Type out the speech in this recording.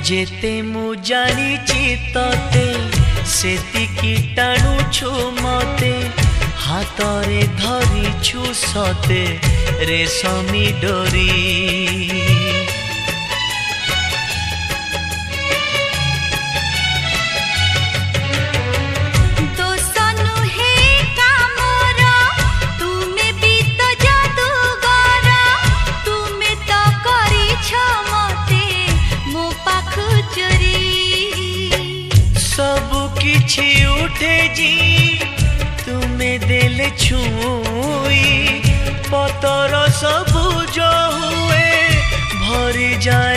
जेते मु जानिची तते सेतिकी टाणुछु मते हातरे धरिछु सते रेशमी डोरी। किछि उठे जी तुम्हें देले छुई पतर सबुज हुए भरी जाए